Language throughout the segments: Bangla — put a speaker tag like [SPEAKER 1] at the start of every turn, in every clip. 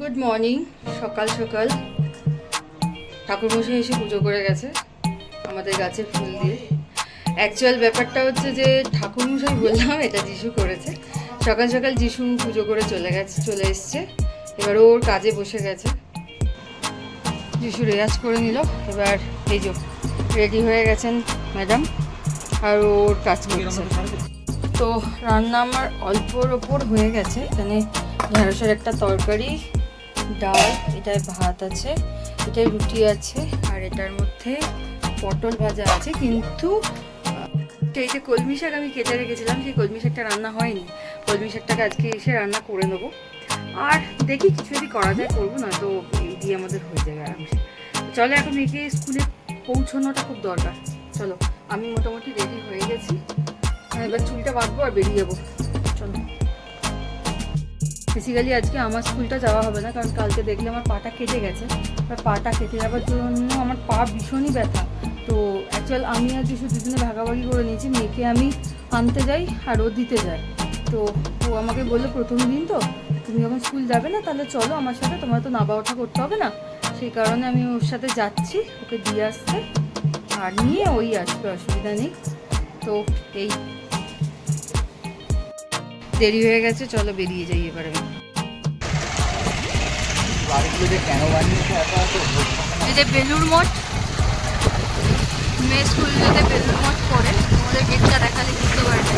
[SPEAKER 1] Good morning. সকাল সকাল ঠাকুরমশাই এসে পুজো করে গেছে আমাদের গাছের ফুল দিয়ে। অ্যাকচুয়াল ব্যাপারটা হচ্ছে যে ঠাকুরমশাই বললাম এটা যিশু করেছে। সকাল সকাল যিশু পুজো করে চলে এসছে। এবার ওর কাজে বসে গেছে। যিশু রেয়াজ করে নিল। এবার এই যে রেডি হয়ে গেছেন ম্যাডাম, আর ওর কাজ করছে। তো রান্না আমার অল্পর ওপর হয়ে গেছে। এখানে ঢেঁড়সের একটা তরকারি, ডাল, এটায় ভাত আছে, এটায় রুটি আছে, আর এটার মধ্যে পটল ভাজা আছে। কিন্তু এই যে কলমি শাক আমি কেটে রেখেছিলাম, সেই কলমি শাকটা রান্না হয়নি। কলমি শাকটাকে আজকে এসে রান্না করে নেবো। আর দেখি কিছু যদি করা যায় করবো, না তো এই দিয়ে আমাদের হয়ে যাবে আরামসে। চলো, এখন একে স্কুলে পৌঁছানোটা খুব দরকার। চলো, আমি মোটামুটি রেডি হয়ে গেছি। এবার চুলটা বাঁধবো আর বেরিয়ে যাবো। চলো। বেসিক্যালি আজকে আমার স্কুলটা যাওয়া হবে না, কারণ কালকে দেখলে আমার পাটা কেটে গেছে। আর পাটা কেটে যাওয়ার জন্য আমার পা ভীষণই ব্যথা। তো অ্যাকচুয়াল আমি আর যিশু দুজনে ভাগাভাগি করে নিয়েছি। মেয়েকে আমি আনতে যাই আর ও দিতে যায়। তো ও আমাকে বললো প্রথম দিন তো তুমি যখন স্কুল যাবে না, তাহলে চলো আমার সাথে, তোমার তো নাবা ওঠা করতে হবে না। সেই কারণে আমি ওর সাথে যাচ্ছি, ওকে দিয়ে আসতে, আর নিয়ে ওই আসবে, অসুবিধা নেই। তো এই দেরি হয়ে গেছে, চলো বেরিয়ে যাই এবার। আমি এই যে বেলুড় মঠ, মেয়ে স্কুল যেতে বেলুড় মঠ পড়ে, আমাদের গেটটা দেখালে বুঝতে পারবে।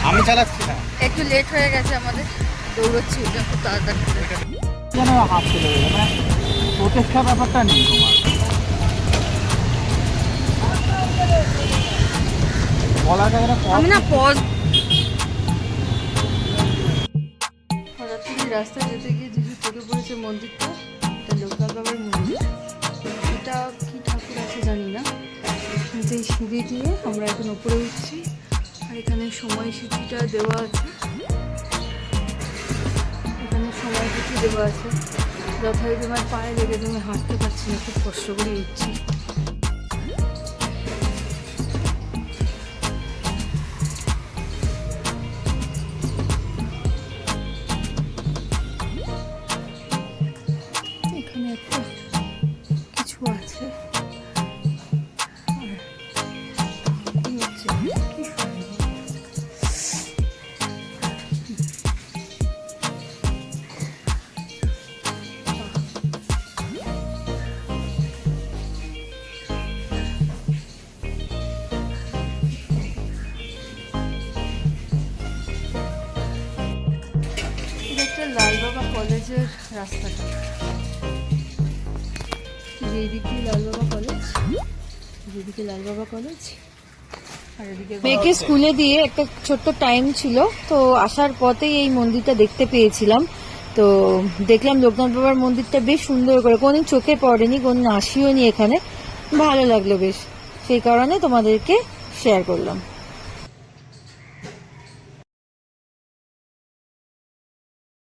[SPEAKER 2] আমি চালাচ্ছি না,
[SPEAKER 1] একটু লেট হয়ে গেছে আমাদের, দৌড়চ্ছি ওটা খুব তাড়াতাড়ি।
[SPEAKER 2] যেন হাফ চলে গেল, মানে প্রচেষ্টা ব্যাপারটা নেই তোমার।
[SPEAKER 1] আমি না পজ হঠাৎ করে রাস্তায় যেতে গিয়ে যিশু চোখে পড়েছে মন্দিরটা। এটা লোকনাথ বাবার মন্দির। এটা কি ঠাকুর আছে জানি না। সেই সিঁড়ি দিয়ে আমরা এখন উপরে উঠছি, আর এখানে সময়সূচিটা দেওয়া আছে। এখানে সময়সূচি দেওয়া আছে। যথারীতি আমার পায়ে লেগে আমি হাঁটতে পারছি না, খুব কষ্ট করে উঠছি। এখানে একটা কিছু আছে, লালবাবা কলেজের রাস্তাটা। যেদিকে লালবাবা কলেজ, যেদিকে লালবাবা কলেজ, আর এদিকে মেয়েকে স্কুলে দিয়ে একটা ছোট্ট টাইম ছিল, তো আসার পথেই এই মন্দিরটা দেখতে পেয়েছিলাম। তো দেখলাম লোকনাথ বাবার মন্দিরটা বেশ সুন্দর করে, কোনদিন চোখে পড়েনি, কোনদিন আসিও নি এখানে, ভালো লাগলো বেশ। সেই কারণে তোমাদেরকে শেয়ার করলাম।